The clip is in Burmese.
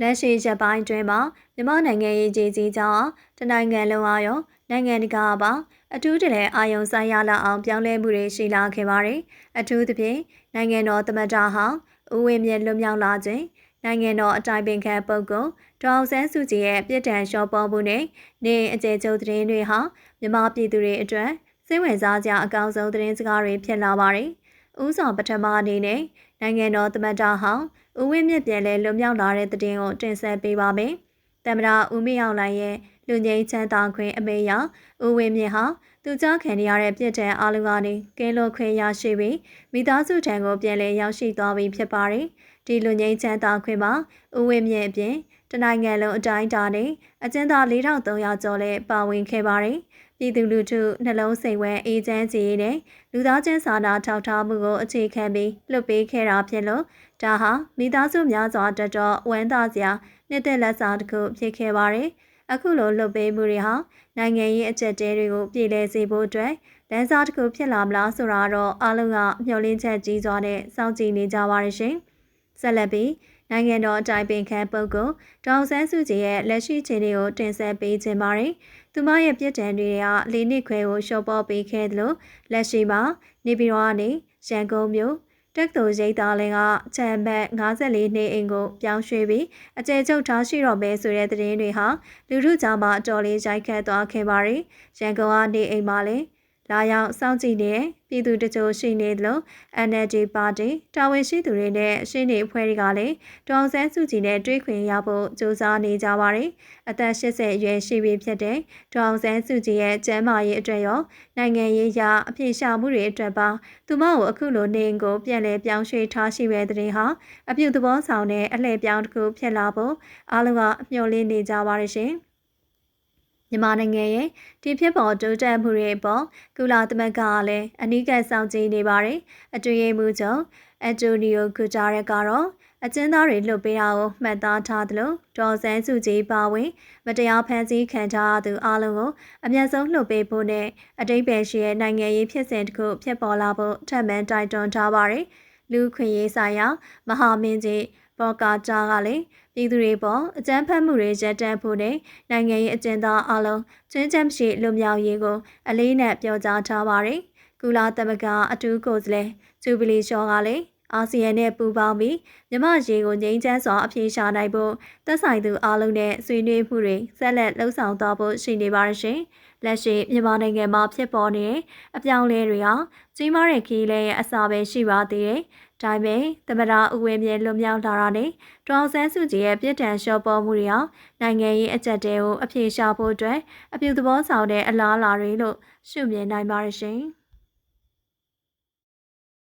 လက်ရှိရက်ပိုင်းတွင်မှာမြန်မာနိုင်ငံရေးကြီးကြောင်းတနိုင်ငံလုံးအားရောနိုင်ငံတကာပါအထူးတလဲအာယုံဆိုင်ရလာအောင်ပြောင်းလဲမှုတွေရှိလာခဲ့ပါတယ်။အထူးသဖြင့်နိုင်ငံတော်သမ္မတဟောင်းဦးဝင်းမြင့်လွတ်မြောက်လာခြင်းနိုင်ငံတော်အတိုင်ပင်ခံပုဂ္ဂိုလ်ဒေါအောင်ဆန်းစုကြည်ရဲ့ပြစ်ဒဏ်လျှော့ပေါ့မှုနဲ့နေအကျယ်ချုပ်သတင်းတွေဟာမြန်မာပြည်သူတွေအတွက်စိတ်ဝင်စားကြအကောင်းဆုံးသတင်းစကားတွေဖြစ်လာပါတယ်။ဦးဆောင်ပထမအနေနဲ့နိုင်ငံတော်သမ္မတဟောင်းဦးဝင်းမြင့်ပြန်လဲလွတ်မြောက်လာတဲ့သတင်းကိုတင်ဆက်ပေးပါမယ်။သမ္မတဦးမြင့်အောင်လှိုင်ရဲ့လူငင်းချမ်းသာခွင့်အမေရဦးဝင်းမြင့်ဟာသူကြားခံရတဲ့ပြစ်ဒဏ်အလုံးကနေကင်းလွတ်ခွင့်ရရှိပြီးမိသားစုထံကိုပြန်လည်ရောက်ရှိသွားပြီဖြစ်ပါတယ်။ဒီလူငင်းချမ်းသာခွင့်မှာဦးဝင်းမြင့်အပြင်တနိုင်ငံလုံးအတိုင်းအတာနဲ့အကျဉ်းသား4300ကျော်လည်းပါဝင်ခဲ့ပါတယ်။ပြည်သူလူထုနှလုံးစိတ်ဝဲအေးချမ်းစေတဲ့လူသားချင်းစာနာထောက်ထားမှုကိုအခြေခံပြီးလွှတ်ပေးခဲ့တာဖြစ်လို့ဒါဟာမိသားစုများစွာတက်တော့ဝမ်းသာစရာနှစ်သက်လက်စားတစ်ခုဖြစ်ခဲ့ပါတယ်။အခုလိုလွှတ်ပေးမှုတွေဟာနိုင်ငံရေးအကျပ်တဲတွေကိုပြည်လဲစေဖို့အတွက်လမ်းစာတစ်ခုဖြစ်လာမလားဆိုတာတော့အားလုံးကမျှော်လင့်ချက်ကြီးစွာနဲ့စောင့်ကြည့်နေကြပါရရှင်။ဆက်လက်ပြီးနိုင်ငံတော်အတိုင်ပင်ခံပုဂ္ဂိုလ်ဒေါအောင်ဆန်းစုကြည်ရဲ့လက်ရှိခြေတွေကိုတင်ဆက်ပေးခြင်းပါတယ်။သူမရဲ့ပြစ်ဒဏ်တွေက၄နှစ်ခွဲကိုလျှော့ပေါ့ပေးခဲ့သလိုလက်ရှိမှာနေပြည်တော်ကနေရန်ကုန်မြို့တက်သိုရိတ်သားလင်းကချမ်ဘတ်54နှစ်အိမ်ကိုပြောင်းရွှေ့ပြီးအကျယ်ချုပ်ထားရှိတော့မယ်ဆိုတဲ့သတင်းတွေဟာလူထုကြားမှာအတော်လေးရိုက်ခတ်သွားခဲ့ပါတယ်။ရန်ကုန်ကနေအိမ်မှာလည်းလာရောက်စောင့်ကြည့်နေတဲ့ပြည်သူတချို့ရှိနေသလို NLD ပါတီတာဝန်ရှိသူတွေနဲ့ရှင်းနေအဖွဲ့တွေကလည်းဒေါအောင်ဆန်းစုကြည်နဲ့တွေ့ခွင့်ရဖို့ကြိုးစားနေကြပါတယ်။အသက်80အရွယ်ရှိပြီဖြစ်တဲ့ဒေါအောင်ဆန်းစုကြည်ရဲ့ကျန်းမာရေးအတွက်ရောနိုင်ငံရေးရာအပြည့်ရှာမှုတွေအတွက်ပါသူမကိုအခုလိုနေကိုပြန်လည်ပြောင်းရွှေ့ထားရှိတဲ့တဲ့ဟာအပြုသဘောဆောင်တဲ့အလှည့်ပြောင်းတစ်ခုဖြစ်လာဖို့အားလုံးကမျှော်လင့်နေကြပါရရှင်။မြန်မာနိုင်ငံရဲ့ဒီဖြစ်ပေါ်တိုးတက်မှုတွေပေါ်ကုလသမဂ္ဂကလည်းအနီးကပ်စောင့်ကြည့်နေပါတယ်။အတွင်းရေးမှူးချုပ်အန်တိုနီယိုဂူတာရက်ကတော့အကျဉ်းသားတွေလွတ်ပေးတာကိုမှတ်သားထားသလိုဒေါ်ဆန်းစုကြည်ပါဝင်မတရားဖမ်းဆီးခံထားသူအလုံးကိုအမျက်ဆုံးလွတ်ပေးဖို့နဲ့အတိတ်ပဲရှိတဲ့နိုင်ငံရေးဖြစ်စဉ်တစ်ခုဖြစ်ပေါ်လာဖို့ထပ်မံတိုက်တွန်းထားပါတယ်။လူခွင့်ရေးဆိုင်ရာမဟာမင်းကြီးဘော်ကာတာကလည်းပြည်သူတွေပေါ်အကြမ်းဖက်မှုတွေရပ်တန့်ဖို့နဲ့နိုင်ငံရေးအကျဉ်းသားအလုံးချင်းချမ်းရှိလွတ်မြောက်ရေးကိုအလေးနက်ပြောကြားထားပါတယ်။ကုလသမဂ္ဂအထူးကိုယ်စားလှယ်ဂျူဘလီရှောကလည်းအာဆီယံနဲ့ပူးပေါင်းပြီးမြန်မာရေကိုငြိမ်းချမ်းစွာအပြေရှာနိုင်ဖို့သက်ဆိုင်သူအားလုံးနဲ့ဆွေးနွေးမှုတွေဆက်လက်လှုပ်ဆောင်သွားဖို့ရှိနေပါရှင်။လက်ရှိမြန်မာနိုင်ငံမှာဖြစ်ပေါ်နေတဲ့အပြောင်းအလဲတွေဟာကြီးမားတဲ့ခီးလဲရဲ့အစာပဲရှိပါသေးတယ်။ဒါပေမဲ့သမ္မတဦးဝင်းမြင့်လွတ်မြောက်လာတာနဲ့ဒေါအောင်ဆန်းစုကြည်ရဲ့ပြစ်ဒဏ်လျှော့ပေါ့မှုတွေဟာနိုင်ငံရေးအကျပ်တဲကိုအပြေရှာဖို့အတွက်အပြုသဘောဆောင်တဲ့အလားအလာတွေလို့ရှုမြင်နိုင်ပါရှင်။